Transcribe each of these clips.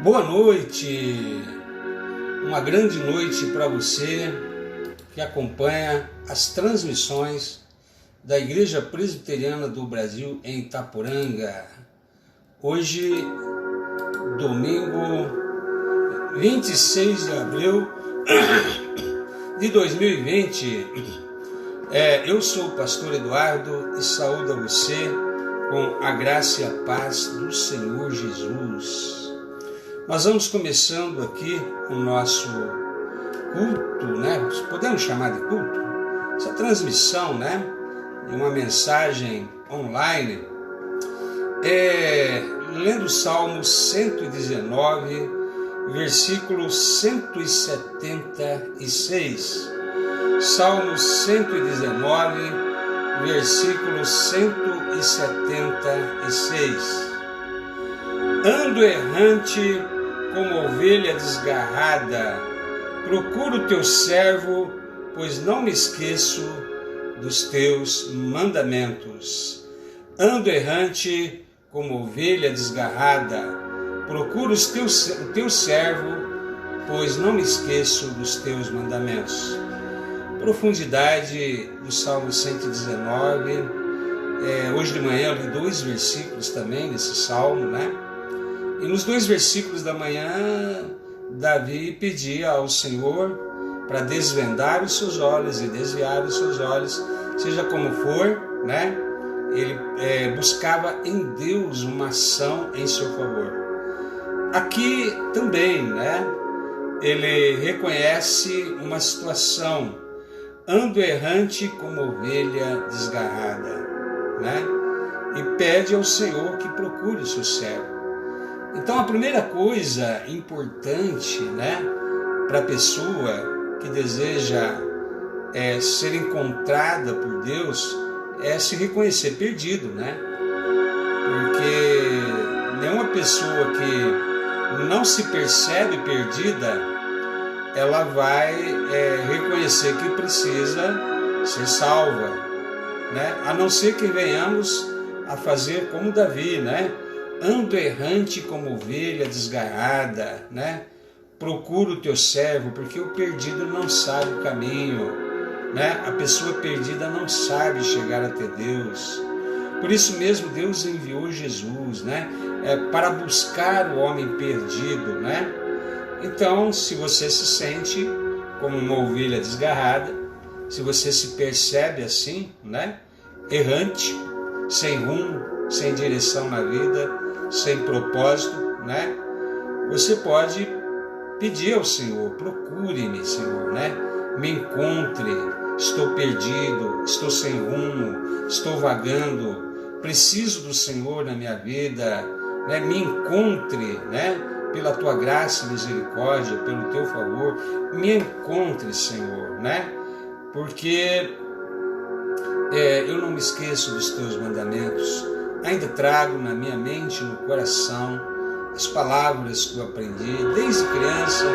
Boa noite, uma grande noite para você que acompanha as transmissões da Igreja Presbiteriana do Brasil em Itaporanga. Hoje, domingo 26 de abril de 2020, eu sou o pastor Eduardo e saúdo a você com a graça e a paz do Senhor Jesus. Nós vamos começando aqui o nosso culto, podemos chamar de culto? Essa transmissão, de uma mensagem online, lendo o Salmo 119, versículo 176. Salmo 119, versículo 176. Ando errante como ovelha desgarrada, procuro o teu servo, pois não me esqueço dos teus mandamentos. Ando errante como ovelha desgarrada, procuro o teu servo, pois não me esqueço dos teus mandamentos. Profundidade do Salmo 119. Hoje de manhã eu li 2 versículos também desse Salmo, E nos 2 versículos da manhã, Davi pedia ao Senhor para desvendar os seus olhos e desviar os seus olhos, seja como for, Ele buscava em Deus uma ação em seu favor. Aqui também, ele reconhece uma situação, ando errante como ovelha desgarrada, E pede ao Senhor que procure o seu servo. Então a primeira coisa importante, para a pessoa que deseja ser encontrada por Deus é se reconhecer perdido, Porque nenhuma pessoa que não se percebe perdida, ela vai reconhecer que precisa ser salva, A não ser que venhamos a fazer como Davi, Ando errante como ovelha desgarrada, Procuro o teu servo, porque o perdido não sabe o caminho, A pessoa perdida não sabe chegar até Deus. Por isso mesmo Deus enviou Jesus, para buscar o homem perdido, Então, se você se sente como uma ovelha desgarrada, se você se percebe assim, errante, sem rumo, sem direção na vida, sem propósito, você pode pedir ao Senhor, procure-me, Senhor, me encontre, estou perdido, estou sem rumo, estou vagando, preciso do Senhor na minha vida, me encontre, pela tua graça e misericórdia, pelo teu favor, me encontre, Senhor, porque eu não me esqueço dos teus mandamentos, ainda trago na minha mente e no coração as palavras que eu aprendi desde criança,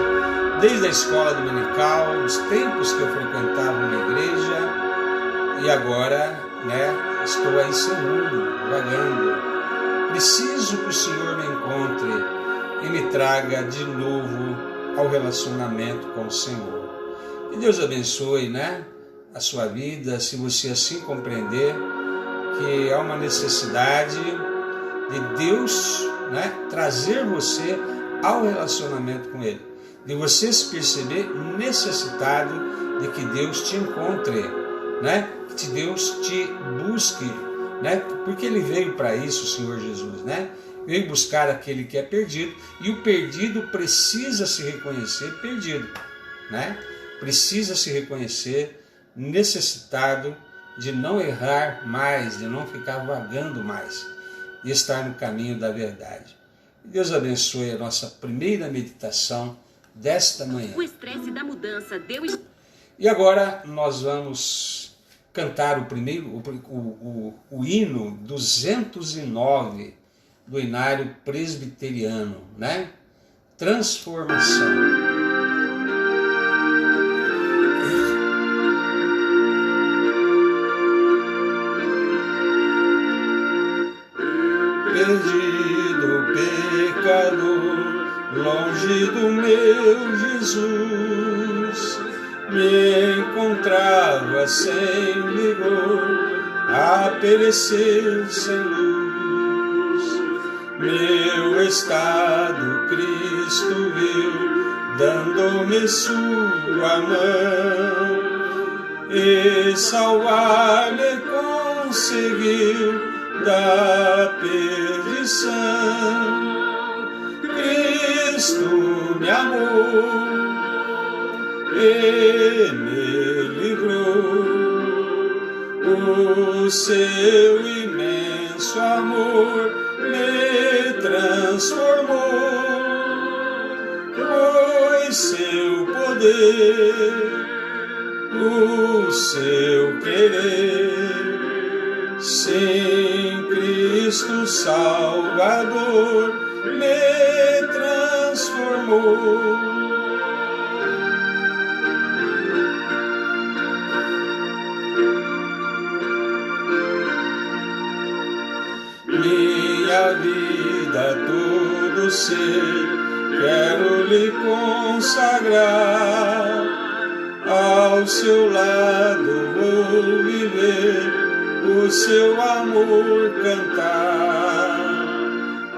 desde a escola dominical, os tempos que eu frequentava uma igreja, e agora, estou aí sem rumo, vagando. Preciso que o Senhor me encontre e me traga de novo ao relacionamento com o Senhor. Que Deus abençoe, a sua vida, se você assim compreender que há uma necessidade de Deus, trazer você ao relacionamento com Ele, de você se perceber necessitado de que Deus te encontre, que Deus te busque, porque Ele veio para isso, o Senhor Jesus, veio buscar aquele que é perdido, e o perdido precisa se reconhecer perdido, precisa se reconhecer necessitado de não errar mais, de não ficar vagando mais, de estar no caminho da verdade. Deus abençoe a nossa primeira meditação desta manhã. O estresse da mudança deu... E agora nós vamos cantar o hino 209 do Inário Presbiteriano, Transformação. Perdido pecador, longe do meu Jesus, me encontrava sem vigor, a perecer sem luz. Meu estado Cristo viu, dando-me sua mão, e salvar-me conseguiu da perdição. Cristo me amou e me livrou, o seu imenso amor me transformou, pois seu poder, o seu querer, sim, Cristo Salvador me transformou. Minha vida, todo ser, quero lhe consagrar, ao seu lado vou viver, o seu amor cantar,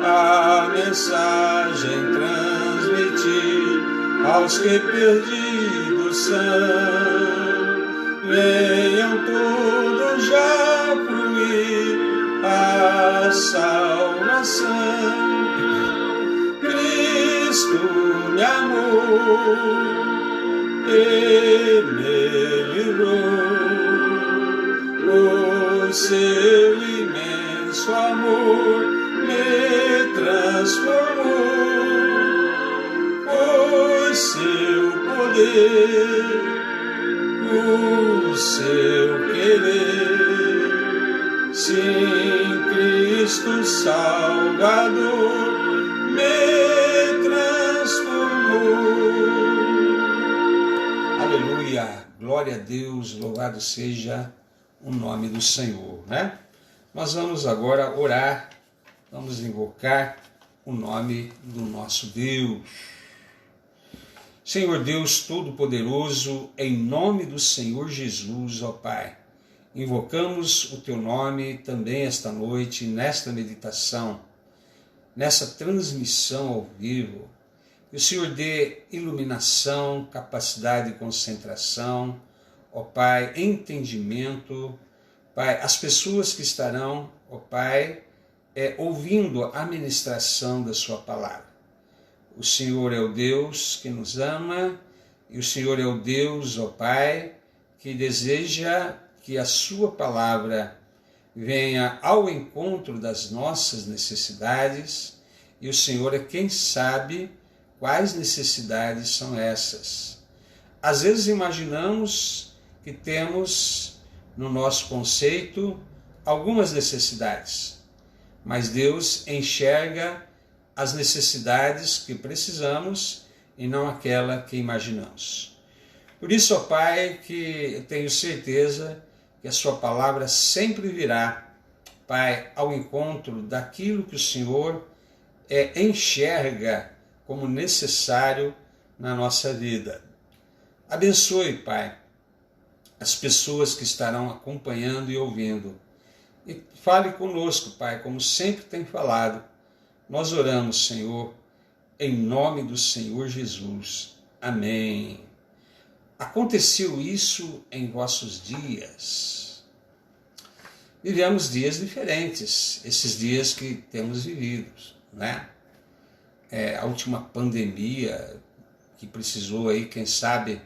a mensagem transmitir aos que perdidos são. Venham todos já fruir a salvação. Cristo me amou e me livrou, o seu imenso amor me transformou, pois seu poder, o seu querer, sim, Cristo Salvador me transformou. Aleluia, glória a Deus, louvado seja o nome do Senhor, né? Nós vamos agora orar, vamos invocar o nome do nosso Deus. Senhor Deus Todo-Poderoso, em nome do Senhor Jesus, ó Pai, invocamos o Teu nome também esta noite, nesta meditação, nessa transmissão ao vivo. Que o Senhor dê iluminação, capacidade de concentração, ó Pai, entendimento, Pai, as pessoas que estarão, ó Pai, ouvindo a ministração da Sua palavra. O Senhor é o Deus que nos ama e o Senhor é o Deus, ó Pai, que deseja que a Sua palavra venha ao encontro das nossas necessidades, e o Senhor é quem sabe quais necessidades são essas. Às vezes imaginamos que temos no nosso conceito algumas necessidades, mas Deus enxerga as necessidades que precisamos e não aquela que imaginamos. Por isso, ó Pai, que eu tenho certeza que a Sua palavra sempre virá, Pai, ao encontro daquilo que o Senhor enxerga como necessário na nossa vida. Abençoe, Pai, as pessoas que estarão acompanhando e ouvindo. E fale conosco, Pai, como sempre tem falado. Nós oramos, Senhor, em nome do Senhor Jesus. Amém. Aconteceu isso em vossos dias. Vivemos dias diferentes, esses dias que temos vivido, né? A última pandemia que precisou aí, quem sabe,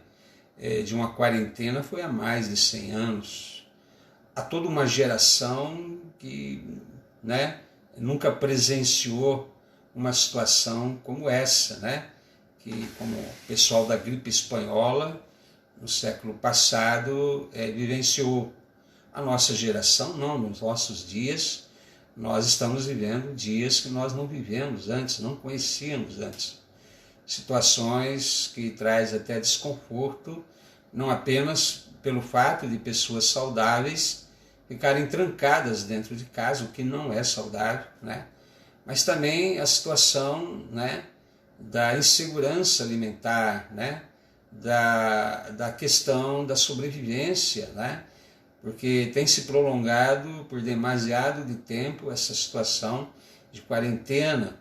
de uma quarentena foi há mais de 100 anos. Há toda uma geração que, né, nunca presenciou uma situação como essa, né? Que, como o pessoal da gripe espanhola, no século passado, vivenciou. A nossa geração, não, nos nossos dias, nós estamos vivendo dias que nós não vivemos antes, não conhecíamos antes. Situações que traz até desconforto, não apenas pelo fato de pessoas saudáveis ficarem trancadas dentro de casa, o que não é saudável, né? Mas também a situação, né, da insegurança alimentar, né? Da questão da sobrevivência, né? Porque tem se prolongado por demasiado de tempo essa situação de quarentena.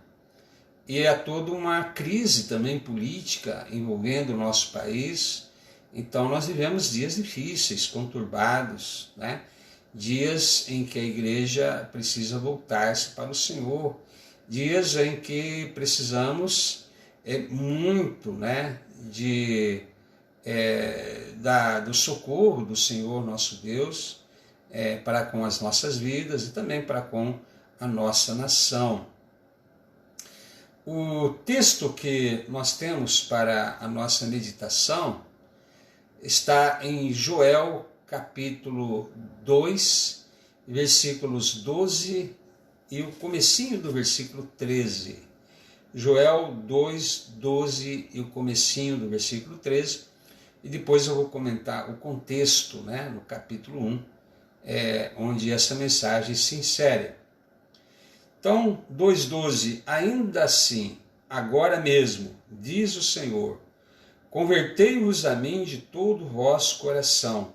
E há toda uma crise também política envolvendo o nosso país. Então nós vivemos dias difíceis, conturbados, né? Dias em que a igreja precisa voltar-se para o Senhor, dias em que precisamos muito, né, do socorro do Senhor nosso Deus para com as nossas vidas e também para com a nossa nação. O texto que nós temos para a nossa meditação está em Joel capítulo 2, versículos 12 e o comecinho do versículo 13. Joel 2, 12 e o comecinho do versículo 13. E depois eu vou comentar o contexto, né, no capítulo 1, onde essa mensagem se insere. Então, 2,12, ainda assim, agora mesmo, diz o Senhor, convertei-vos a mim de todo o vosso coração,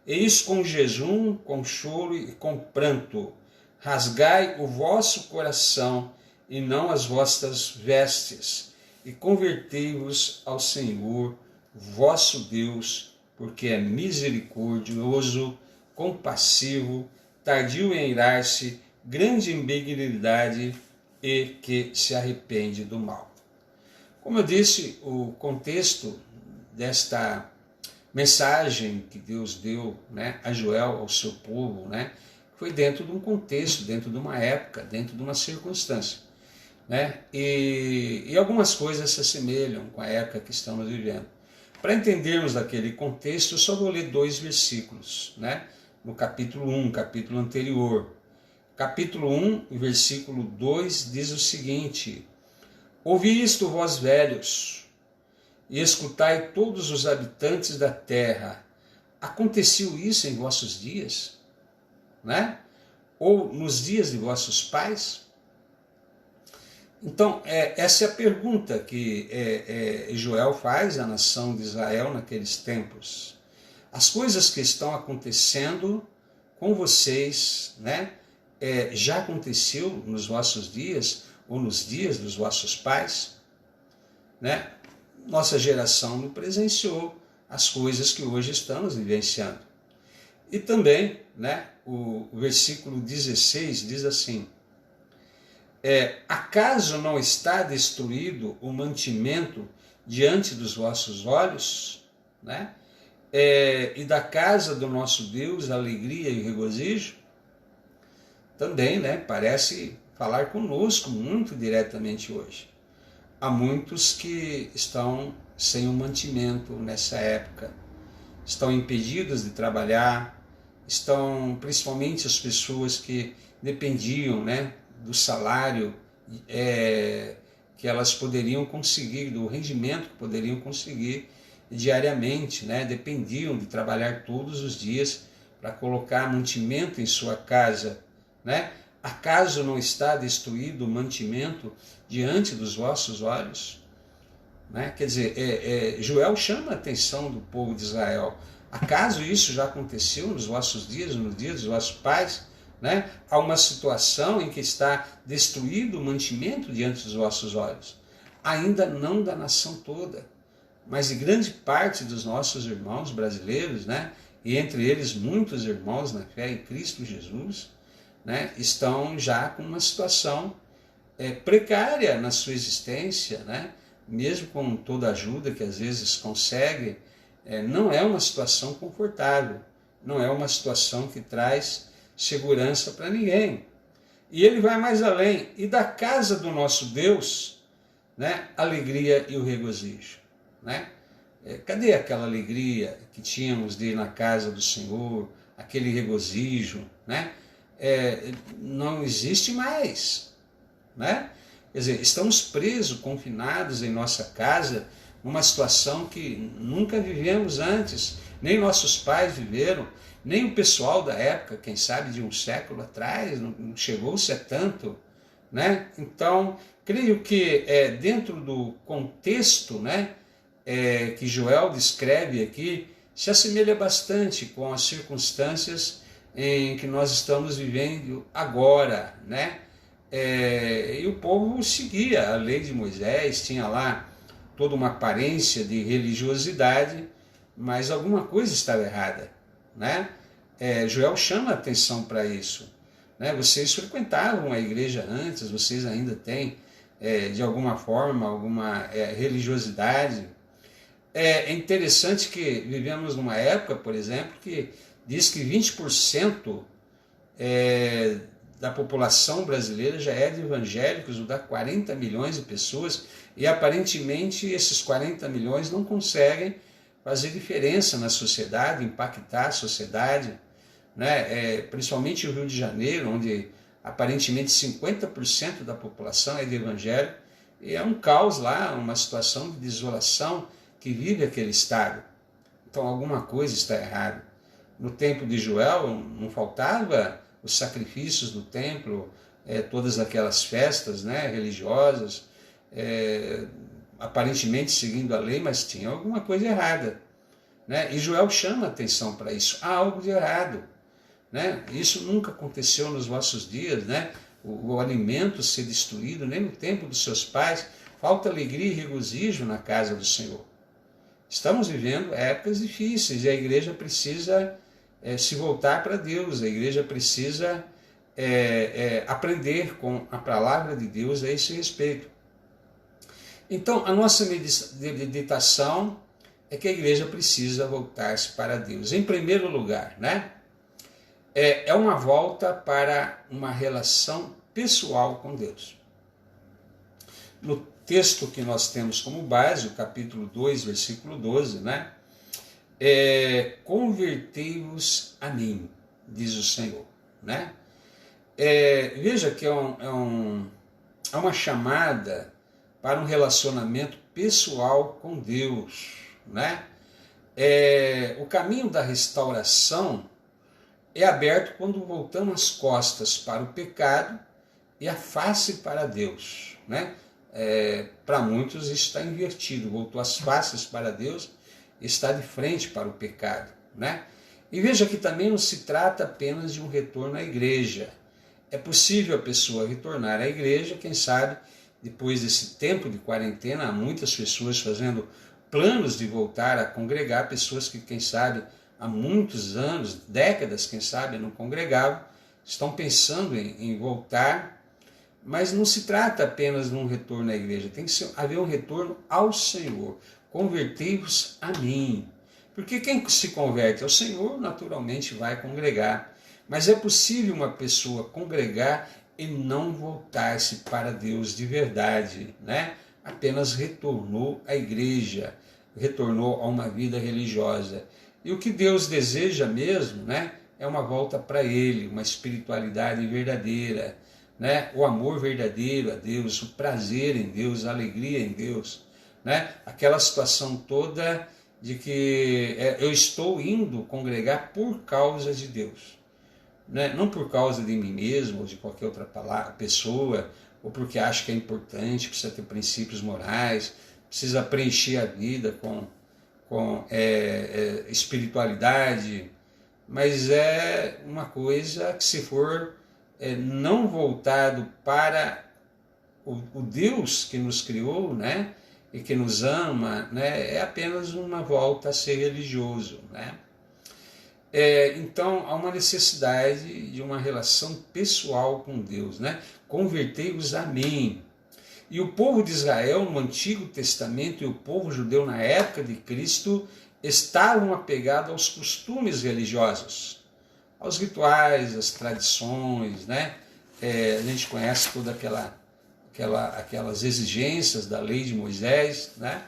eis com jejum, com choro e com pranto, rasgai o vosso coração e não as vossas vestes, e convertei-vos ao Senhor, vosso Deus, porque é misericordioso, compassivo, tardio em irar-se, grande em benignidade e que se arrepende do mal. Como eu disse, o contexto desta mensagem que Deus deu, né, a Joel, ao seu povo, né, foi dentro de um contexto, dentro de uma época, dentro de uma circunstância, né, e algumas coisas se assemelham com a época que estamos vivendo. Para entendermos aquele contexto, eu só vou ler 2 versículos, né, no capítulo 1, capítulo anterior. Capítulo 1, versículo 2 diz o seguinte: ouvi isto, vós velhos, e escutai todos os habitantes da terra. Aconteceu isso em vossos dias? Né? Ou nos dias de vossos pais? Então, essa é a pergunta que Joel faz à nação de Israel naqueles tempos. As coisas que estão acontecendo com vocês, né? Já aconteceu nos vossos dias ou nos dias dos vossos pais, né? Nossa geração não presenciou as coisas que hoje estamos vivenciando. E também, né, o versículo 16 diz assim: acaso não está destruído o mantimento diante dos vossos olhos, né? E da casa do nosso Deus a alegria e o regozijo? Também, né, parece falar conosco muito diretamente hoje. Há muitos que estão sem o mantimento nessa época, estão impedidos de trabalhar, estão, principalmente as pessoas que dependiam, né, do salário que elas poderiam conseguir, do rendimento que poderiam conseguir diariamente, né, dependiam de trabalhar todos os dias para colocar mantimento em sua casa, né? Acaso não está destruído o mantimento diante dos vossos olhos? Né? Quer dizer, Joel chama a atenção do povo de Israel. Acaso isso já aconteceu nos vossos dias, nos dias dos vossos pais? Né? Há uma situação em que está destruído o mantimento diante dos vossos olhos. Ainda não da nação toda, mas de grande parte dos nossos irmãos brasileiros, né? E entre eles muitos irmãos na fé em Cristo Jesus, né, estão já com uma situação precária na sua existência, né, mesmo com toda a ajuda que às vezes consegue, não é uma situação confortável, não é uma situação que traz segurança para ninguém. E ele vai mais além: e da casa do nosso Deus, né, alegria e o regozijo. Né? Cadê aquela alegria que tínhamos de ir na casa do Senhor, aquele regozijo, né? Não existe mais, né? Quer dizer, estamos presos, confinados em nossa casa, numa situação que nunca vivemos antes, nem nossos pais viveram, nem o pessoal da época, quem sabe de um século atrás, não chegou-se a tanto, né? Então, creio que dentro do contexto, né, que Joel descreve aqui, se assemelha bastante com as circunstâncias em que nós estamos vivendo agora, né? E o povo seguia a lei de Moisés, tinha lá toda uma aparência de religiosidade, mas alguma coisa estava errada, né? Joel chama a atenção para isso, né? Vocês frequentavam a igreja antes, vocês ainda têm, de alguma forma, alguma religiosidade. É interessante que vivemos numa época, por exemplo, que diz que 20% da população brasileira já é de evangélicos, dá 40 milhões de pessoas, e aparentemente esses 40 milhões não conseguem fazer diferença na sociedade, impactar a sociedade, né? Principalmente o Rio de Janeiro, onde aparentemente 50% da população é de evangélico, e é um caos lá, uma situação de desolação que vive aquele estado. Então alguma coisa está errada. No tempo de Joel não faltava os sacrifícios do templo, todas aquelas festas, né, religiosas, aparentemente seguindo a lei, mas tinha alguma coisa errada, né? E Joel chama a atenção para isso. Há algo de errado, né? Isso nunca aconteceu nos vossos dias, né? O alimento ser destruído, nem no tempo dos seus pais. Falta alegria e regozijo na casa do Senhor. Estamos vivendo épocas difíceis e a igreja precisa se voltar para Deus, a igreja precisa aprender com a palavra de Deus a esse respeito. Então, a nossa meditação é que a igreja precisa voltar-se para Deus. Em primeiro lugar, né? É uma volta para uma relação pessoal com Deus. No texto que nós temos como base, o capítulo 2, versículo 12, né? Convertei-vos a mim, diz o Senhor, né? Veja que é uma chamada para um relacionamento pessoal com Deus, né? O caminho da restauração é aberto quando voltamos as costas para o pecado e a face para Deus, né? Para muitos isso está invertido, voltou as faces para Deus e está de frente para o pecado, né? E veja que também não se trata apenas de um retorno à igreja. É possível a pessoa retornar à igreja, quem sabe, depois desse tempo de quarentena, há muitas pessoas fazendo planos de voltar a congregar, pessoas que, quem sabe, há muitos anos, décadas, quem sabe, não congregavam, estão pensando em voltar, mas não se trata apenas de um retorno à igreja, tem que haver um retorno ao Senhor. Convertei-vos a mim. Porque quem se converte ao Senhor, naturalmente vai congregar. Mas é possível uma pessoa congregar e não voltar-se para Deus de verdade, né? Apenas retornou à igreja, retornou a uma vida religiosa. E o que Deus deseja mesmo, né, é uma volta para Ele, uma espiritualidade verdadeira, né? O amor verdadeiro a Deus, o prazer em Deus, a alegria em Deus, né? Aquela situação toda de que eu estou indo congregar por causa de Deus, né? Não por causa de mim mesmo ou de qualquer outra pessoa, ou porque acho que é importante, precisa ter princípios morais, precisa preencher a vida com espiritualidade, mas é uma coisa que, se for não voltado para o Deus que nos criou, né, e que nos ama, né, é apenas uma volta a ser religioso, né? Então há uma necessidade de uma relação pessoal com Deus, né? Convertei-vos a mim. E o povo de Israel no Antigo Testamento e o povo judeu na época de Cristo estavam apegados aos costumes religiosos, aos rituais, às tradições, né? A gente conhece toda aquelas exigências da lei de Moisés, né?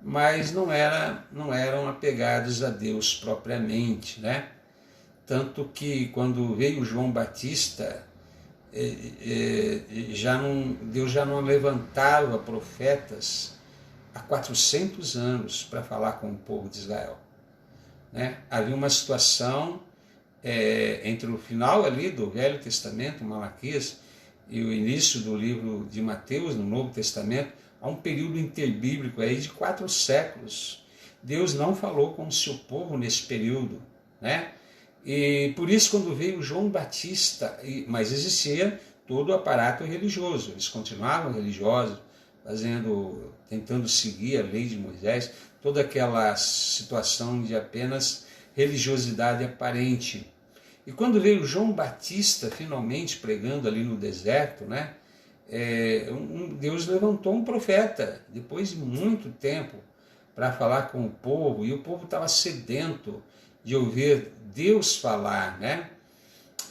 Mas não eram apegados a Deus propriamente, né? Tanto que quando veio João Batista, Deus já não levantava profetas há 400 anos para falar com o povo de Israel, né? Havia uma situação entre o final ali do Velho Testamento, Malaquias, e o início do livro de Mateus, no Novo Testamento, há um período interbíblico aí de 4 séculos. Deus não falou com o seu povo nesse período, né? E por isso, quando veio João Batista, mas existia todo o aparato religioso, eles continuavam religiosos, tentando seguir a lei de Moisés, toda aquela situação de apenas religiosidade aparente. E quando veio João Batista finalmente pregando ali no deserto, né, Deus levantou um profeta, depois de muito tempo, para falar com o povo, e o povo estava sedento de ouvir Deus falar, né?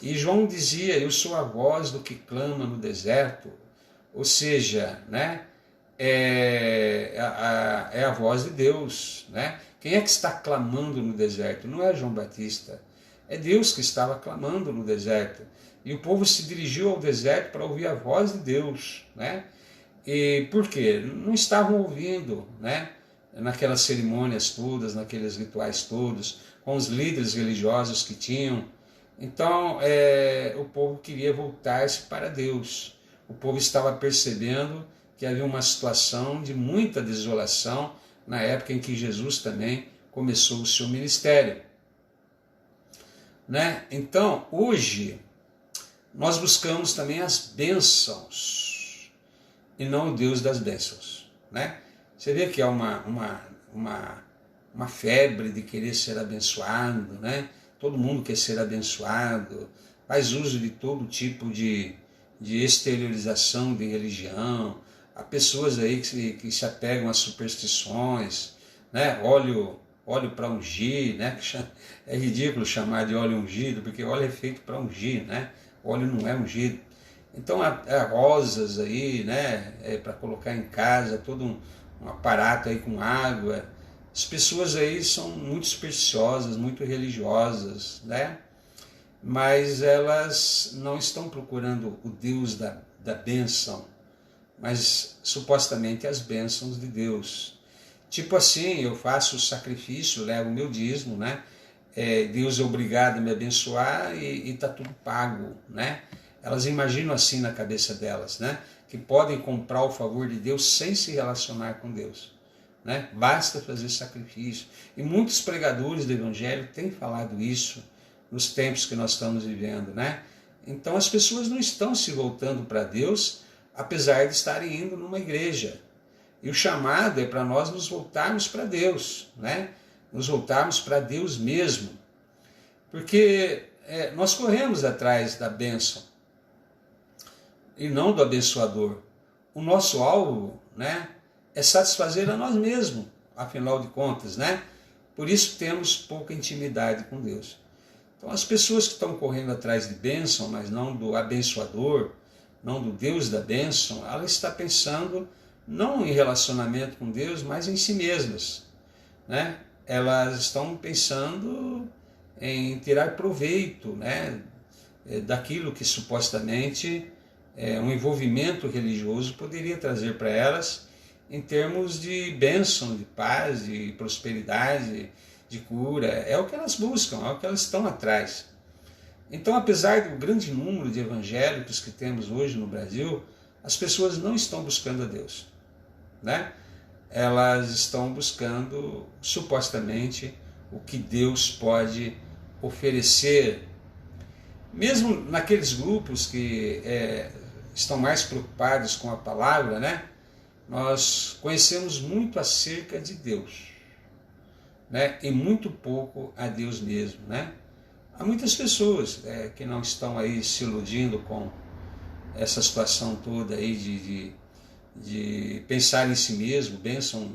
E João dizia: eu sou a voz do que clama no deserto, ou seja, né, é a voz de Deus, né? Quem é que está clamando no deserto? Não é João Batista, é Deus que estava clamando no deserto. E o povo se dirigiu ao deserto para ouvir a voz de Deus, né? E por quê? Não estavam ouvindo, né? Naquelas cerimônias todas, naqueles rituais todos, com os líderes religiosos que tinham. Então, o povo queria voltar-se para Deus. O povo estava percebendo que havia uma situação de muita desolação na época em que Jesus também começou o seu ministério, né? Então, hoje, nós buscamos também as bênçãos e não o Deus das bênçãos, né? Você vê que há uma febre de querer ser abençoado, né? Todo mundo quer ser abençoado, faz uso de todo tipo de exteriorização de religião. Há pessoas aí que se apegam a superstições, né? Óleo para ungir, né? É ridículo chamar de óleo ungido, porque óleo é feito para ungir, né? Óleo não é ungido. Então há rosas aí, né? Para colocar em casa, todo um aparato aí com água. As pessoas aí são muito supersticiosas, muito religiosas, né? Mas elas não estão procurando o Deus da bênção, mas supostamente as bênçãos de Deus. Tipo assim, eu faço o sacrifício, levo o meu dízimo, né? Deus é obrigado a me abençoar e está tudo pago, né? Elas imaginam assim na cabeça delas, né? Que podem comprar o favor de Deus sem se relacionar com Deus, né? Basta fazer sacrifício. E muitos pregadores do Evangelho têm falado isso nos tempos que nós estamos vivendo, né? Então as pessoas não estão se voltando para Deus, apesar de estarem indo numa igreja. E o chamado é para nós nos voltarmos para Deus, né? Nos voltarmos para Deus mesmo. Porque nós corremos atrás da bênção e não do abençoador. O nosso alvo, né, é satisfazer a nós mesmos, afinal de contas, né? Por isso temos pouca intimidade com Deus. Então as pessoas que estão correndo atrás de bênção, mas não do abençoador, não do Deus da bênção, ela está pensando não em relacionamento com Deus, mas em si mesmas, né? Elas estão pensando em tirar proveito, né, daquilo que supostamente um envolvimento religioso poderia trazer para elas em termos de bênção, de paz, de prosperidade, de cura. É o que elas buscam, é o que elas estão atrás. Então, apesar do grande número de evangélicos que temos hoje no Brasil, as pessoas não estão buscando a Deus, né? Elas estão buscando supostamente o que Deus pode oferecer. Mesmo naqueles grupos que estão mais preocupados com a palavra, né? Nós conhecemos muito acerca de Deus, né? E muito pouco a Deus mesmo, né? Há muitas pessoas que não estão aí se iludindo com essa situação toda aí de pensar em si mesmo, bênção,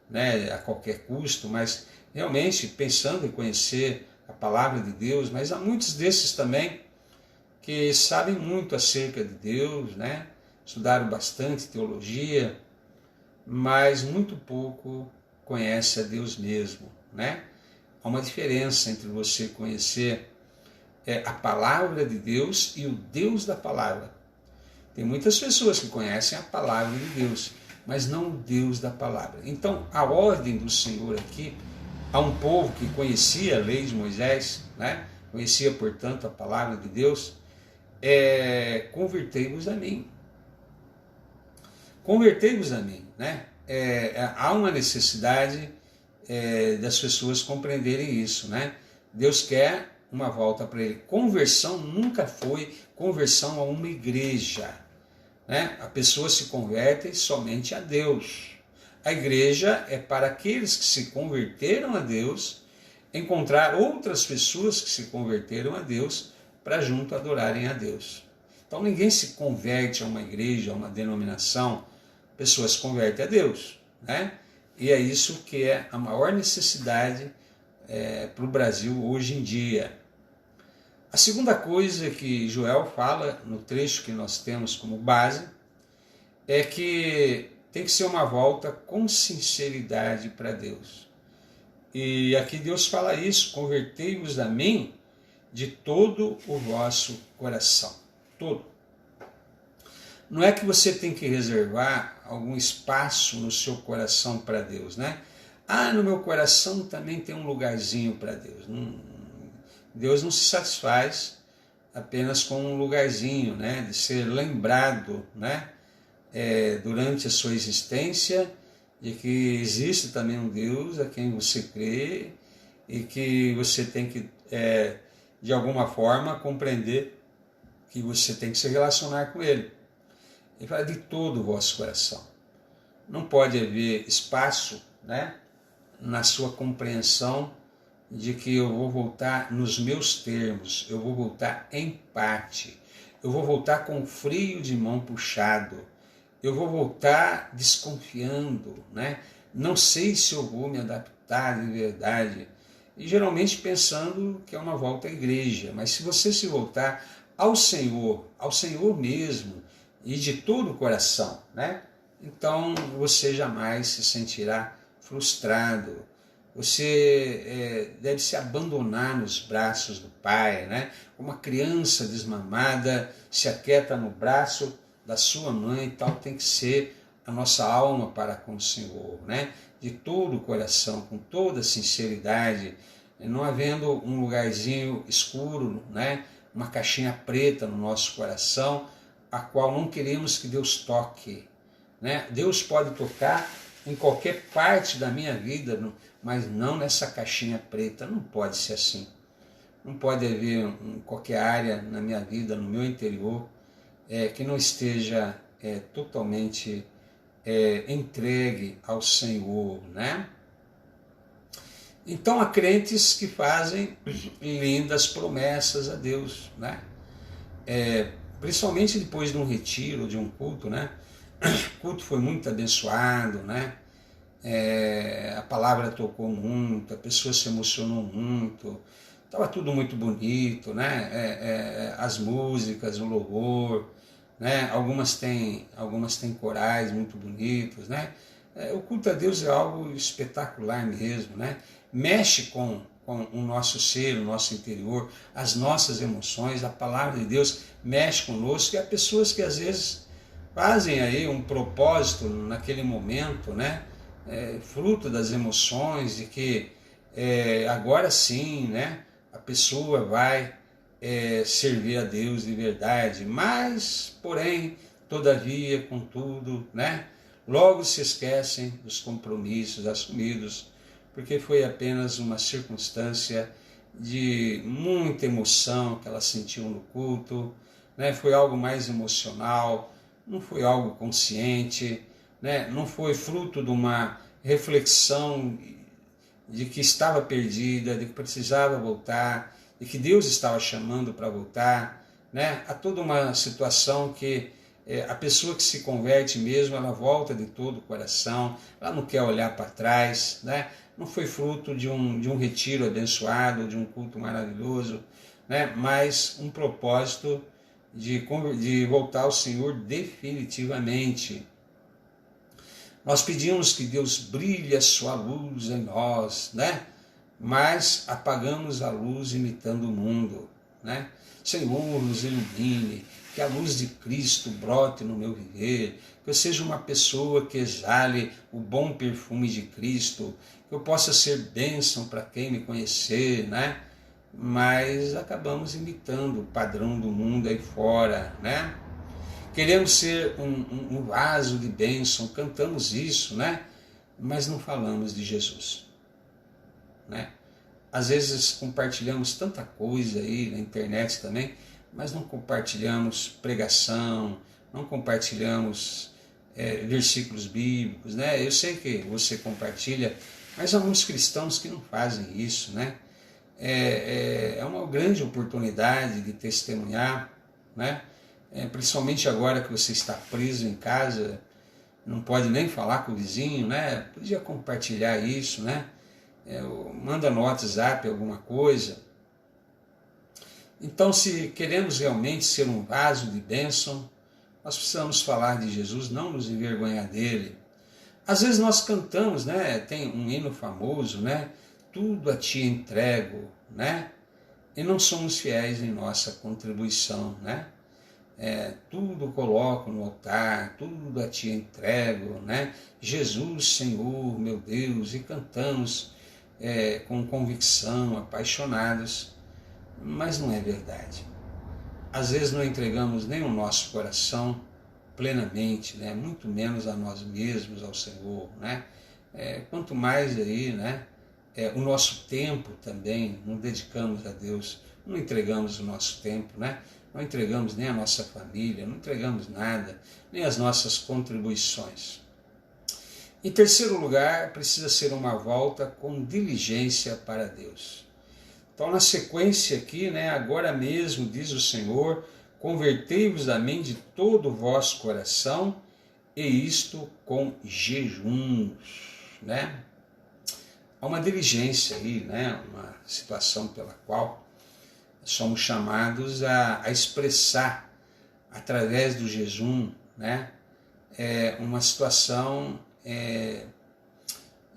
né, a qualquer custo, mas realmente pensando em conhecer a palavra de Deus. Mas há muitos desses também que sabem muito acerca de Deus, né? Estudaram bastante teologia, mas muito pouco conhece a Deus mesmo, né? Há uma diferença entre você conhecer a palavra de Deus e o Deus da palavra. Tem muitas pessoas que conhecem a palavra de Deus, mas não o Deus da palavra. Então, a ordem do Senhor aqui, a um povo que conhecia a lei de Moisés, né? Conhecia, portanto, a palavra de Deus, convertei-vos a mim. Convertei-vos a mim, né? Há uma necessidade das pessoas compreenderem isso, né? Deus quer uma volta para Ele. Conversão nunca foi conversão a uma igreja, né? A pessoa se converte somente a Deus. A igreja é para aqueles que se converteram a Deus, encontrar outras pessoas que se converteram a Deus para junto adorarem a Deus. Então ninguém se converte a uma igreja, a uma denominação, pessoas se convertem a Deus, né? E é isso que é a maior necessidade para o Brasil hoje em dia. A segunda coisa que Joel fala no trecho que nós temos como base é que tem que ser uma volta com sinceridade para Deus. E aqui Deus fala isso: convertei-vos a mim de todo o vosso coração. Todo. Não é que você tem que reservar algum espaço no seu coração para Deus, né? No meu coração também tem um lugarzinho para Deus. Deus não se satisfaz apenas com um lugarzinho, né? De ser lembrado, né? Durante a sua existência, de que existe também um Deus a quem você crê e que você tem que, de alguma forma, compreender que você tem que se relacionar com Ele. Ele fala de todo o vosso coração. Não pode haver espaço, né, na sua compreensão de que eu vou voltar nos meus termos, eu vou voltar em parte, eu vou voltar com freio de mão puxado, eu vou voltar desconfiando, né? Não sei se eu vou me adaptar de verdade. E geralmente pensando que é uma volta à igreja. Mas se você se voltar ao Senhor mesmo, e de todo o coração, né? Então você jamais se sentirá frustrado. Você deve se abandonar nos braços do Pai, né? Uma criança desmamada se aquieta no braço da sua mãe, tal tem que ser a nossa alma para com o Senhor, né? De todo o coração, com toda a sinceridade, não havendo um lugarzinho escuro, né? Uma caixinha preta no nosso coração, a qual não queremos que Deus toque, né? Deus pode tocar em qualquer parte da minha vida, mas não nessa caixinha preta. Não pode ser assim. Não pode haver qualquer área na minha vida, no meu interior, que não esteja totalmente entregue ao Senhor, né? Então há crentes que fazem lindas promessas a Deus, né? Principalmente depois de um retiro, de um culto, né? O culto foi muito abençoado, né? A palavra tocou muito, a pessoa se emocionou muito, estava tudo muito bonito, né? As músicas, o louvor, né? Algumas têm corais muito bonitos, né? O culto a Deus é algo espetacular mesmo, né? Mexe com o nosso ser, o nosso interior, as nossas emoções. A palavra de Deus mexe conosco, e há pessoas que às vezes fazem aí um propósito naquele momento, né? Fruto das emoções, de que agora sim, né? A pessoa vai servir a Deus de verdade, mas, porém, todavia, contudo, né? Logo se esquecem dos compromissos assumidos, porque foi apenas uma circunstância de muita emoção que ela sentiu no culto, né? Foi algo mais emocional, não foi algo consciente, né? Não foi fruto de uma reflexão de que estava perdida, de que precisava voltar, de que Deus estava chamando para voltar, né? Há toda uma situação que a pessoa que se converte mesmo, ela volta de todo o coração, ela não quer olhar para trás, né? Não foi fruto de um retiro abençoado, de um culto maravilhoso, né? Mas um propósito de voltar ao Senhor definitivamente. Nós pedimos que Deus brilhe a sua luz em nós, né? Mas apagamos a luz imitando o mundo, né? Senhor, nos ilumine, que a luz de Cristo brote no meu viver, que eu seja uma pessoa que exale o bom perfume de Cristo, que eu possa ser bênção para quem me conhecer, né? mas acabamos imitando o padrão do mundo aí fora, né? Queremos ser um vaso de bênção, cantamos isso, né? Mas não falamos de Jesus, né? Às vezes compartilhamos tanta coisa aí na internet também, mas não compartilhamos pregação, não compartilhamos versículos bíblicos, né? Eu sei que você compartilha, mas há muitos cristãos que não fazem isso, né? É uma grande oportunidade de testemunhar, né? Principalmente agora que você está preso em casa, não pode nem falar com o vizinho, né? Podia compartilhar isso, né? Manda no WhatsApp alguma coisa. Então, se queremos realmente ser um vaso de bênção, nós precisamos falar de Jesus, não nos envergonhar dele. Às vezes nós cantamos, né? Tem um hino famoso, né? Tudo a ti entrego, né? E não somos fiéis em nossa contribuição, né? Tudo coloco no altar, tudo a ti entrego, né? Jesus, Senhor, meu Deus, e cantamos com convicção, apaixonados, mas não é verdade. Às vezes não entregamos nem o nosso coração plenamente, né? Muito menos a nós mesmos, ao Senhor, né? Quanto mais aí, né? O nosso tempo também não dedicamos a Deus, não entregamos o nosso tempo, né? Não entregamos nem a nossa família, não entregamos nada, nem as nossas contribuições. Em terceiro lugar, precisa ser uma volta com diligência para Deus. Então, na sequência aqui, né, agora mesmo, diz o Senhor, convertei-vos a mim de todo o vosso coração, e isto com jejuns, né? Há uma diligência aí, né, uma situação pela qual somos chamados a expressar, através do jejum, né, uma situação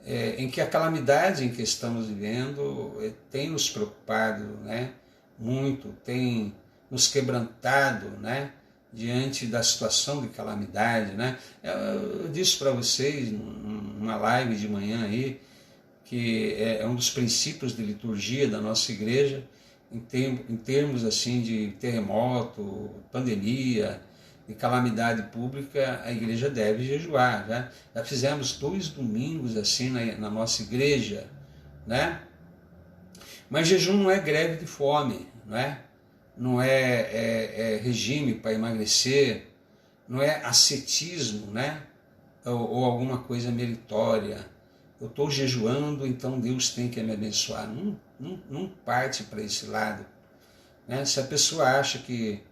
em que a calamidade em que estamos vivendo tem nos preocupado, né, muito, tem nos quebrantado, né, diante da situação de calamidade, né. Eu disse para vocês numa live de manhã aí, que é um dos princípios de liturgia da nossa igreja, em termos assim de terremoto, pandemia, de calamidade pública, a igreja deve jejuar. Já fizemos 2 domingos assim na nossa igreja, né? Mas jejum não é greve de fome, não é regime para emagrecer, não é ascetismo, né? Ou alguma coisa meritória. Eu estou jejuando, então Deus tem que me abençoar. Não parte para esse lado, né? Se a pessoa acha que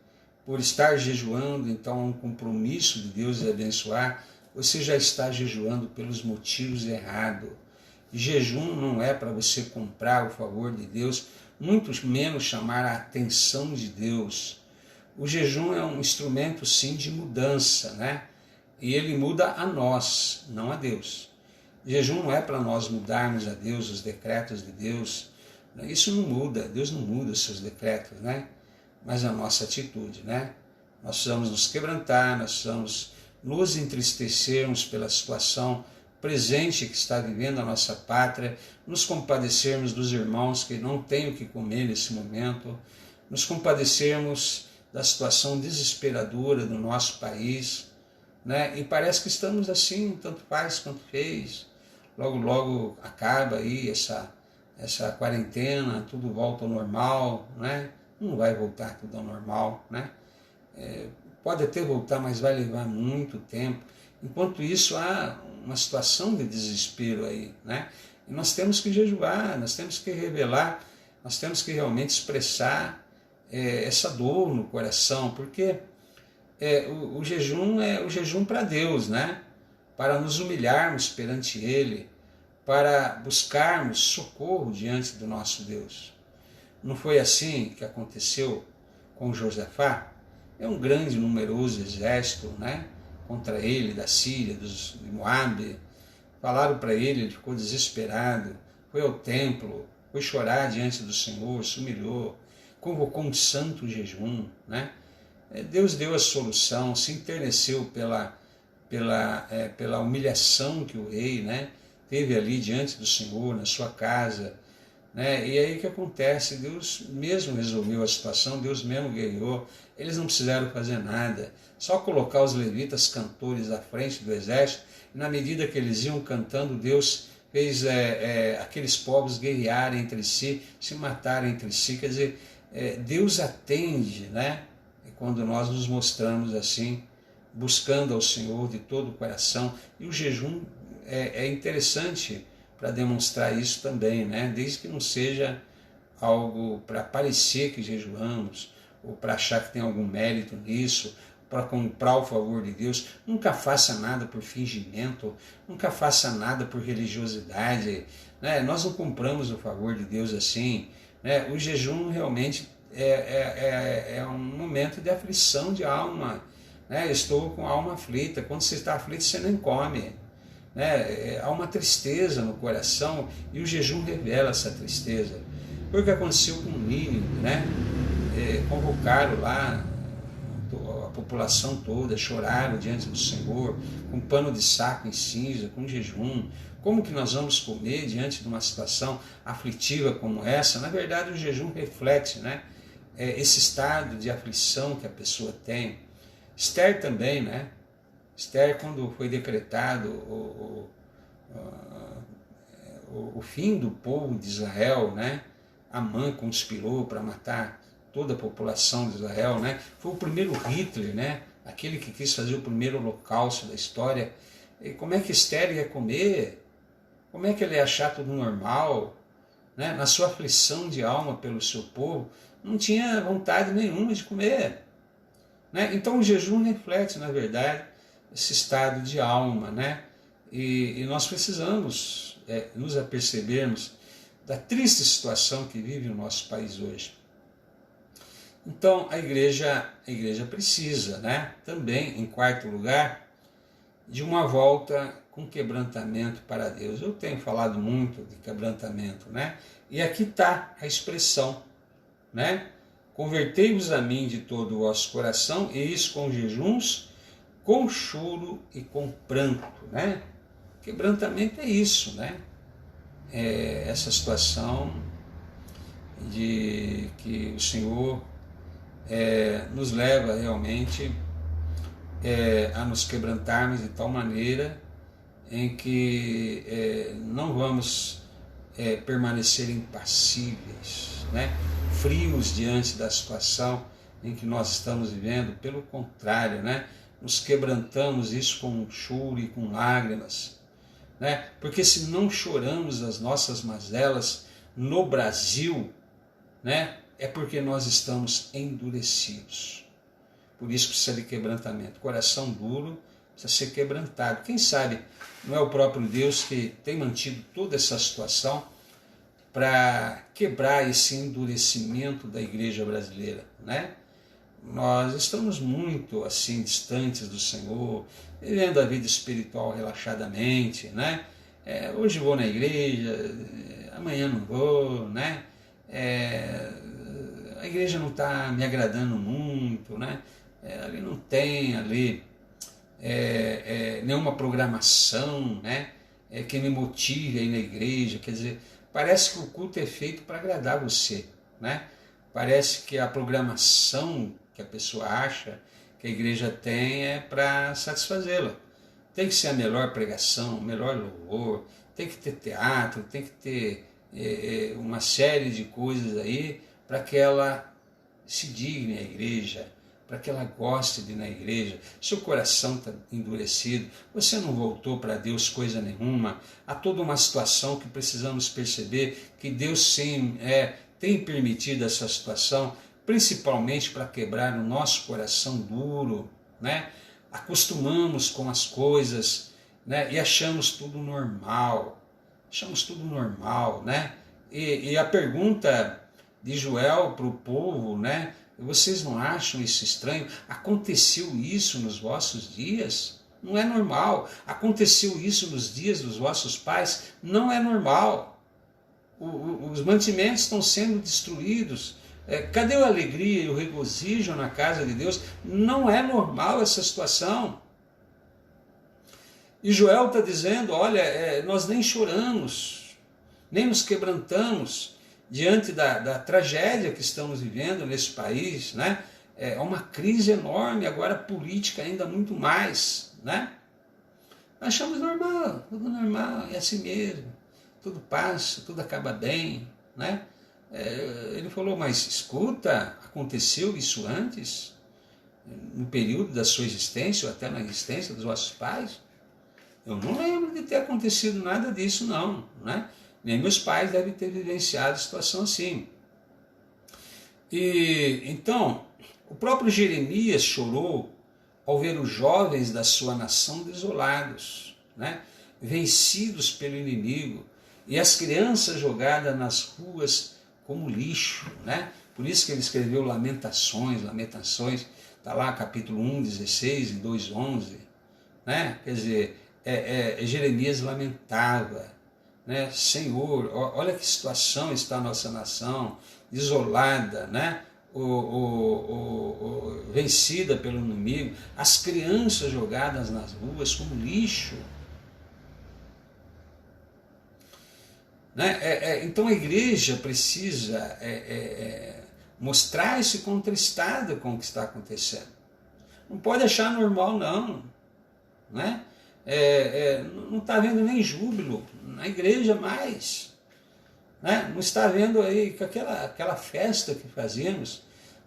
por estar jejuando, então é um compromisso de Deus de abençoar, você já está jejuando pelos motivos errados. Jejum não é para você comprar o favor de Deus, muito menos chamar a atenção de Deus. O jejum é um instrumento, sim, de mudança, né? E ele muda a nós, não a Deus. Jejum não é para nós mudarmos a Deus, os decretos de Deus. Isso não muda, Deus não muda os seus decretos, né? Mas a nossa atitude, né? Nós precisamos nos quebrantar, nós precisamos nos entristecermos pela situação presente que está vivendo a nossa pátria, nos compadecermos dos irmãos que não têm o que comer nesse momento, nos compadecermos da situação desesperadora do nosso país, né? E parece que estamos assim, tanto faz quanto fez. Logo acaba aí essa quarentena, tudo volta ao normal, né? Não vai voltar tudo ao normal, né? Pode até voltar, mas vai levar muito tempo. Enquanto isso, há uma situação de desespero aí, né? E nós temos que jejuar, nós temos que revelar, nós temos que realmente expressar essa dor no coração, porque o jejum é o jejum para Deus, né? Para nos humilharmos perante Ele, para buscarmos socorro diante do nosso Deus. Não foi assim que aconteceu com Josafá? É um grande, numeroso exército, né, contra ele, da Síria, de Moabe. Falaram para ele, ele ficou desesperado, foi ao templo, foi chorar diante do Senhor, se humilhou, convocou um santo jejum, né? Deus deu a solução, se enterneceu pela humilhação que o rei, né, teve ali diante do Senhor, na sua casa, né? E aí o que acontece? Deus mesmo resolveu a situação, Deus mesmo guerreou, eles não precisaram fazer nada, só colocar os levitas cantores à frente do exército, e na medida que eles iam cantando, Deus fez aqueles povos guerrearem entre si, se matarem entre si. Quer dizer, Deus atende, né? E quando nós nos mostramos assim, buscando ao Senhor de todo o coração, e o jejum é interessante para demonstrar isso também, né? Desde que não seja algo para parecer que jejuamos, ou para achar que tem algum mérito nisso, para comprar o favor de Deus. Nunca faça nada por fingimento, nunca faça nada por religiosidade, né? Nós não compramos o favor de Deus assim, né? O jejum realmente é um momento de aflição de alma, né? Eu estou com a alma aflita. Quando você está aflito, você nem come, né? Há uma tristeza no coração, e o jejum revela essa tristeza. Foi o que aconteceu com o Nínive, né? Convocaram lá a população toda, choraram diante do Senhor, com pano de saco em cinza, com jejum. Como que nós vamos comer diante de uma situação aflitiva como essa? Na verdade, o jejum reflete, né, esse estado de aflição que a pessoa tem. Esther também, né? Esther, quando foi decretado o fim do povo de Israel, né? Amã conspirou para matar toda a população de Israel, né? Foi o primeiro Hitler, né? Aquele que quis fazer o primeiro holocausto da história. E como é que Esther ia comer? Como é que ele ia achar tudo normal, né? Na sua aflição de alma pelo seu povo, não tinha vontade nenhuma de comer, né? Então o jejum reflete, na verdade, esse estado de alma, né? E nós precisamos nos apercebermos da triste situação que vive o nosso país hoje. Então a igreja precisa, né, também, em quarto lugar, de uma volta com quebrantamento para Deus. Eu tenho falado muito de quebrantamento, né? E aqui está a expressão, né? Convertei-vos a mim de todo o vosso coração, e isso com jejuns, com choro e com pranto, né? Quebrantamento é isso, né? Essa situação de que o Senhor nos leva realmente a nos quebrantarmos de tal maneira em que não vamos permanecer impassíveis, né? Frios diante da situação em que nós estamos vivendo. Pelo contrário, né? Nos quebrantamos, isso com choro e com lágrimas, né? Porque se não choramos as nossas mazelas no Brasil, né, é porque nós estamos endurecidos. Por isso precisa de quebrantamento. Coração duro precisa ser quebrantado. Quem sabe não é o próprio Deus que tem mantido toda essa situação para quebrar esse endurecimento da igreja brasileira, né? Nós estamos muito assim distantes do Senhor, vivendo a vida espiritual relaxadamente, né? Hoje vou na igreja, amanhã não vou, né? A igreja não está me agradando muito, né? Ali não tem nenhuma programação, né? Que me motive a ir na igreja. Quer dizer, parece que o culto é feito para agradar você, né? Parece que a programação que a pessoa acha que a igreja tem é para satisfazê-la. Tem que ser a melhor pregação, o melhor louvor, tem que ter teatro, tem que ter uma série de coisas aí para que ela se digne à igreja, para que ela goste de ir na igreja. Seu coração está endurecido, você não voltou para Deus coisa nenhuma. Há toda uma situação que precisamos perceber que Deus sim tem permitido essa situação, principalmente para quebrar o nosso coração duro, né? Acostumamos com as coisas, né? E achamos tudo normal, né? E a pergunta de Joel para o povo, né? Vocês não acham isso estranho? Aconteceu isso nos vossos dias? Não é normal. Aconteceu isso nos dias dos vossos pais? Não é normal. Os mantimentos estão sendo destruídos. Cadê a alegria e o regozijo na casa de Deus? Não é normal essa situação. E Joel está dizendo, olha, nós nem choramos, nem nos quebrantamos. diante da tragédia que estamos vivendo nesse país, né? É uma crise enorme, agora política ainda muito mais, né? Nós achamos normal, tudo normal, é assim mesmo, tudo passa, tudo acaba bem, né? Ele falou, mas escuta, aconteceu isso antes, no período da sua existência, ou até na existência dos vossos pais? Eu não lembro de ter acontecido nada disso, não, né? Nem meus pais devem ter vivenciado situação assim. E então, o próprio Jeremias chorou ao ver os jovens da sua nação desolados, né? Vencidos pelo inimigo, e as crianças jogadas nas ruas como lixo, né? Por isso que ele escreveu Lamentações, está lá capítulo 1, 16 e 2, 11, né? Quer dizer, Jeremias lamentava, né? Senhor, olha que situação está a nossa nação, desolada, né? Vencida pelo inimigo, as crianças jogadas nas ruas como lixo. Né? Então a igreja precisa mostrar-se contristada com o que está acontecendo. Não pode achar normal, não. Né? Não está havendo nem júbilo na igreja mais. Né? Não está havendo aí aquela festa que fazíamos,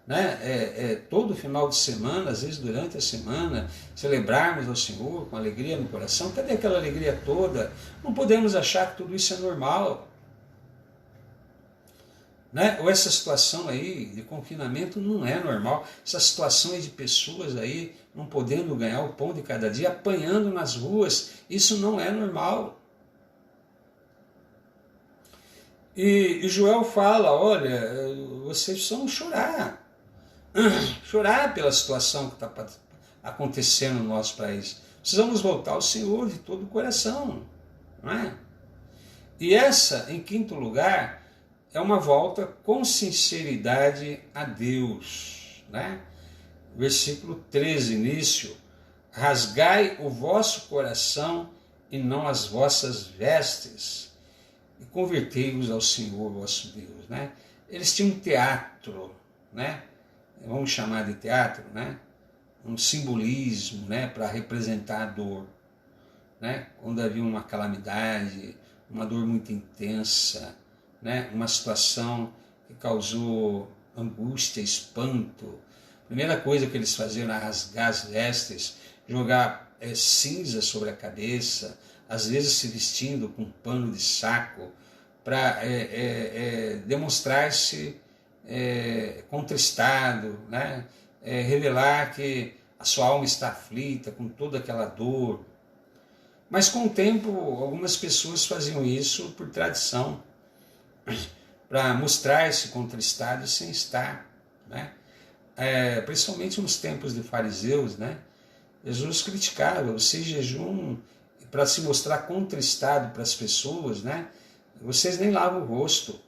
né? Todo final de semana, às vezes durante a semana, celebrarmos ao Senhor com alegria no coração. Cadê aquela alegria toda? Não podemos achar que tudo isso é normal. Né? Ou essa situação aí de confinamento não é normal. Essa situação aí de pessoas aí não podendo ganhar o pão de cada dia, apanhando nas ruas, isso não é normal. E Joel fala, olha, vocês precisam chorar pela situação que está acontecendo no nosso país. Precisamos voltar ao Senhor de todo o coração. Não é? E essa, em quinto lugar, é uma volta com sinceridade a Deus. Né? Versículo 13, início, rasgai o vosso coração e não as vossas vestes, e convertei-vos ao Senhor vosso Deus. Né? Eles tinham um teatro, né? Vamos chamar de teatro, né? Um simbolismo, né? Para representar a dor. Né? Quando havia uma calamidade, uma dor muito intensa, né? Uma situação que causou angústia, espanto. A primeira coisa que eles faziam era rasgar as vestes, jogar cinza sobre a cabeça, às vezes se vestindo com um pano de saco, para demonstrar-se contristado, né? Revelar que a sua alma está aflita com toda aquela dor. Mas com o tempo, algumas pessoas faziam isso por tradição, para mostrar-se contristado sem estar. Né? Principalmente nos tempos de fariseus, né? Jesus criticava, vocês jejuam para se mostrar contristado para as pessoas, né? Vocês nem lavam o rosto.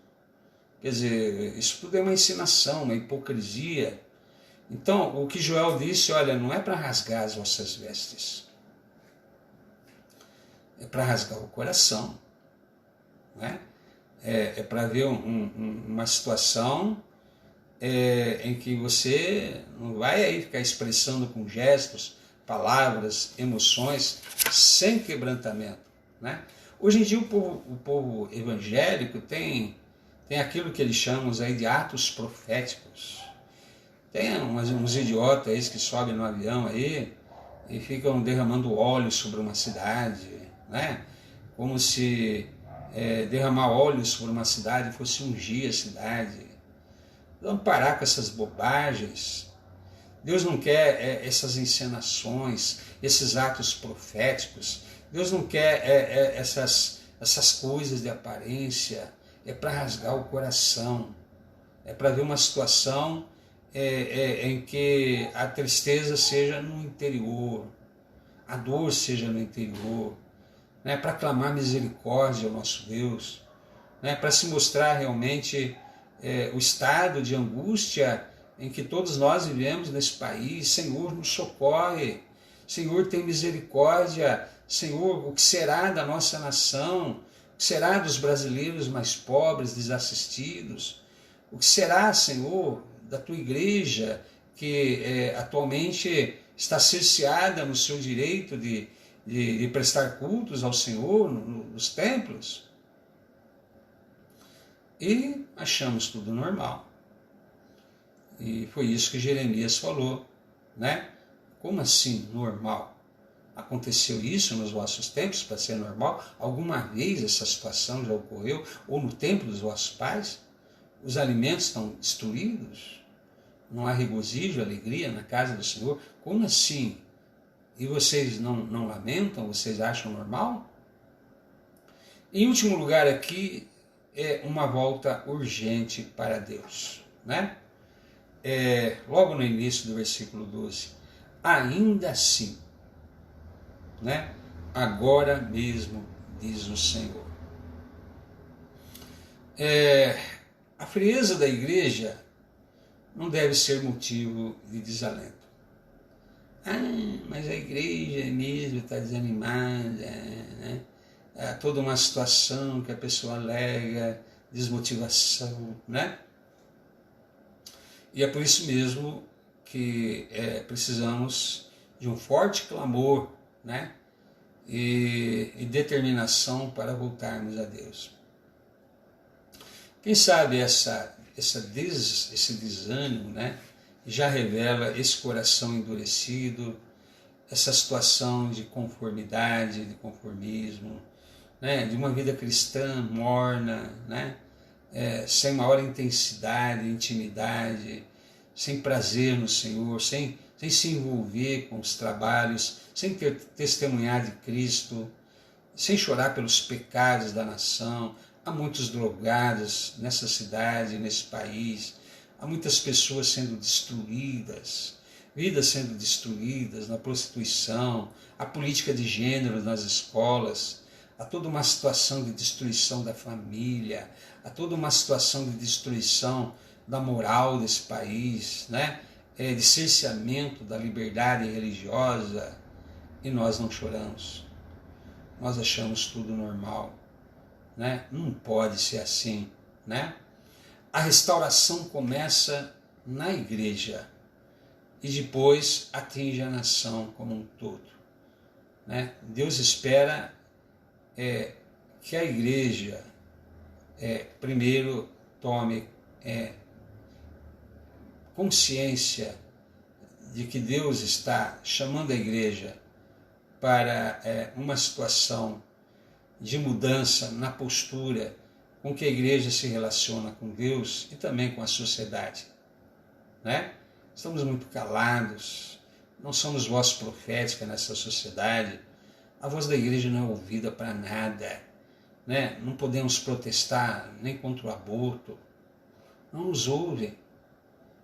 Quer dizer, isso tudo é uma ensinação, uma hipocrisia. Então, o que Joel disse, olha, não é para rasgar as vossas vestes, é para rasgar o coração. Né? É para ver uma situação em que você não vai aí ficar expressando com gestos, palavras, emoções, sem quebrantamento. Né? Hoje em dia o povo evangélico tem aquilo que eles chamam aí de atos proféticos. Tem uns idiotas aí que sobem no avião aí e ficam derramando óleo sobre uma cidade, né? Como se derramar óleo sobre uma cidade fosse ungir a cidade. Vamos parar com essas bobagens. Deus não quer essas encenações, esses atos proféticos. Deus não quer essas coisas de aparência. É para rasgar o coração. É para ver uma situação em que a tristeza seja no interior, a dor seja no interior. Né? Para clamar misericórdia ao nosso Deus. Né? Para se mostrar realmente o estado de angústia em que todos nós vivemos nesse país. Senhor, nos socorre. Senhor, tem misericórdia. Senhor, o que será da nossa nação? O que será dos brasileiros mais pobres, desassistidos? O que será, Senhor, da tua igreja que atualmente está cerceada no seu direito de prestar cultos ao Senhor nos templos? E achamos tudo normal. E foi isso que Jeremias falou, né? Como assim normal? Aconteceu isso nos vossos tempos para ser normal? Alguma vez essa situação já ocorreu? Ou no templo dos vossos pais? Os alimentos estão destruídos? Não há regozijo, alegria na casa do Senhor? Como assim? E vocês não lamentam? Vocês acham normal? Em último lugar aqui, é uma volta urgente para Deus, né? Logo no início do versículo 12, ainda assim, né? Agora mesmo, diz o Senhor. A frieza da igreja não deve ser motivo de desalento. Mas a igreja mesmo está desanimada, né? Há toda uma situação que a pessoa alega, desmotivação, né? E é por isso mesmo que precisamos de um forte clamor, né? E determinação para voltarmos a Deus. Quem sabe esse desânimo, né, já revela esse coração endurecido, essa situação de conformidade, de conformismo, né, de uma vida cristã morna, né, sem maior intensidade, intimidade, sem prazer no Senhor, sem se envolver com os trabalhos, sem testemunhar de Cristo, sem chorar pelos pecados da nação. Há muitos drogados nessa cidade, nesse país, há muitas pessoas sendo destruídas, vidas sendo destruídas na prostituição, a política de gênero nas escolas, há toda uma situação de destruição da família, há toda uma situação de destruição da moral desse país, né? De cerceamento da liberdade religiosa, e nós não choramos, nós achamos tudo normal, né? Não pode ser assim, né? A restauração começa na igreja e depois atinge a nação como um todo, né? Deus espera que a igreja primeiro tome consciência de que Deus está chamando a igreja para uma situação de mudança na postura com que a igreja se relaciona com Deus e também com a sociedade, né? Estamos muito calados, não somos voz profética nessa sociedade, a voz da igreja não é ouvida para nada, né? Não podemos protestar nem contra o aborto, não nos ouvem,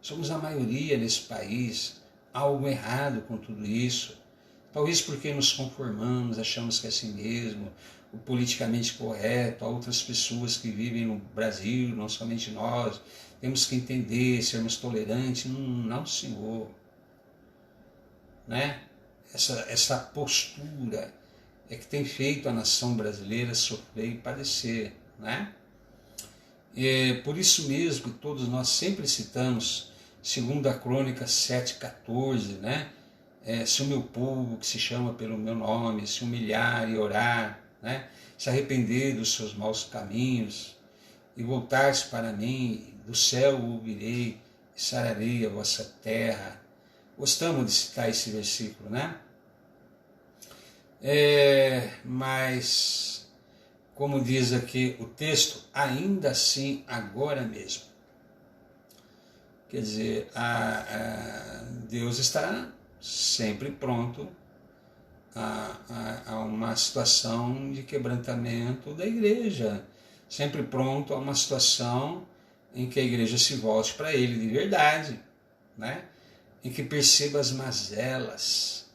somos a maioria nesse país, há algo errado com tudo isso, talvez porque nos conformamos, achamos que é assim mesmo, o politicamente correto, há outras pessoas que vivem no Brasil, não somente nós, temos que entender, sermos tolerantes. Não, Senhor, né? Essa postura é que tem feito a nação brasileira sofrer e padecer, né? Por isso mesmo que todos nós sempre citamos 2 Crônicas 7,14, né? Se o meu povo, que se chama pelo meu nome, se humilhar e orar, né? Se arrepender dos seus maus caminhos e voltar-se para mim, do céu o ouvirei e sararei a vossa terra. Gostamos de citar esse versículo, né? Mas, como diz aqui o texto, ainda assim, agora mesmo. Quer dizer, Deus está sempre pronto a uma situação de quebrantamento da igreja, sempre pronto a uma situação em que a igreja se volte para Ele de verdade, né? Em que perceba as mazelas,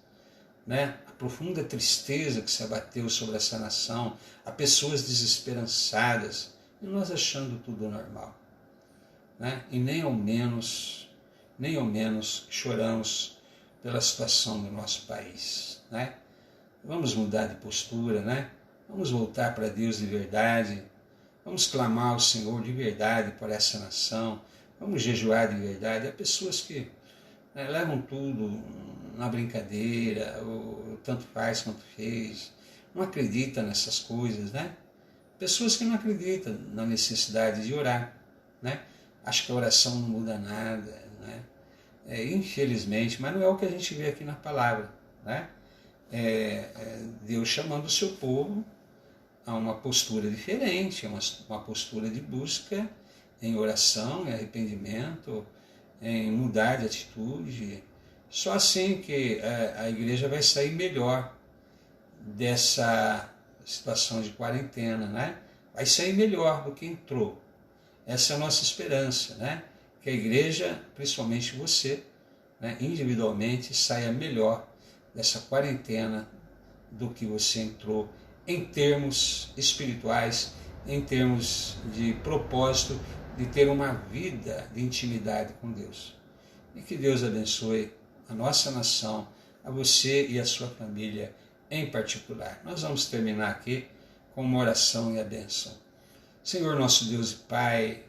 né? A profunda tristeza que se abateu sobre essa nação, há pessoas desesperançadas, e nós achando tudo normal, né? E nem ao menos choramos pela situação do nosso país, né? Vamos mudar de postura, né? Vamos voltar para Deus de verdade. Vamos clamar ao Senhor de verdade por essa nação. Vamos jejuar de verdade. Há pessoas que levam tudo na brincadeira, ou tanto faz quanto fez. Não acreditam nessas coisas, né? Pessoas que não acreditam na necessidade de orar, né? Acho que a oração não muda nada, né? Infelizmente, mas não é o que a gente vê aqui na palavra, né? Deus chamando o seu povo a uma postura diferente, uma postura de busca em oração, em arrependimento, em mudar de atitude. Só assim que a igreja vai sair melhor dessa situação de quarentena, né? Vai sair melhor do que entrou. Essa é a nossa esperança, né? Que a igreja, principalmente você, né, individualmente, saia melhor dessa quarentena do que você entrou, em termos espirituais, em termos de propósito, de ter uma vida de intimidade com Deus. E que Deus abençoe a nossa nação, a você e a sua família em particular. Nós vamos terminar aqui com uma oração e a bênção. Senhor nosso Deus e Pai,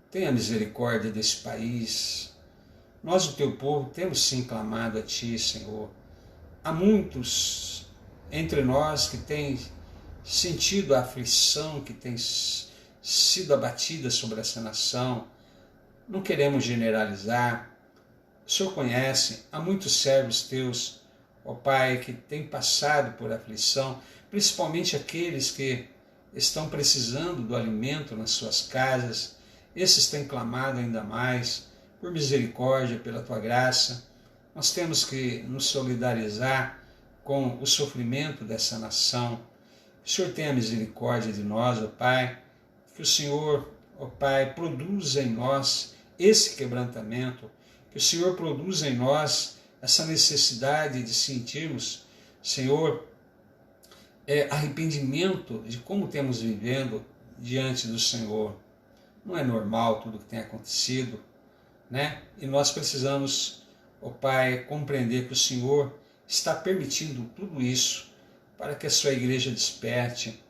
tenha misericórdia desse país. Nós, o teu povo, temos sim clamado a Ti, Senhor. Há muitos entre nós que têm sentido a aflição que tem sido abatida sobre essa nação. Não queremos generalizar. O Senhor conhece, há muitos servos teus, ó Pai, que têm passado por aflição, principalmente aqueles que estão precisando do alimento nas suas casas. Esses têm clamado ainda mais por misericórdia, pela Tua graça. Nós temos que nos solidarizar com o sofrimento dessa nação. Que o Senhor tenha misericórdia de nós, ó Pai. Que o Senhor, ó Pai, produza em nós esse quebrantamento. Que o Senhor produza em nós essa necessidade de sentirmos, Senhor, arrependimento de como temos vivendo diante do Senhor. Não é normal tudo o que tem acontecido, né? E nós precisamos, ó Pai, compreender que o Senhor está permitindo tudo isso para que a sua igreja desperte.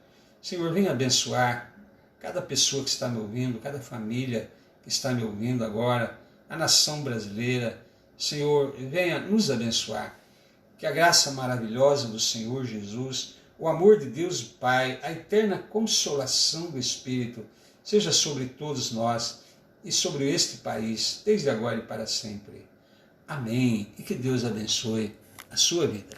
Senhor, venha abençoar cada pessoa que está me ouvindo, cada família que está me ouvindo agora, a nação brasileira. Senhor, venha nos abençoar. Que a graça maravilhosa do Senhor Jesus, o amor de Deus Pai, a eterna consolação do Espírito, seja sobre todos nós e sobre este país, desde agora e para sempre. Amém. E que Deus abençoe a sua vida.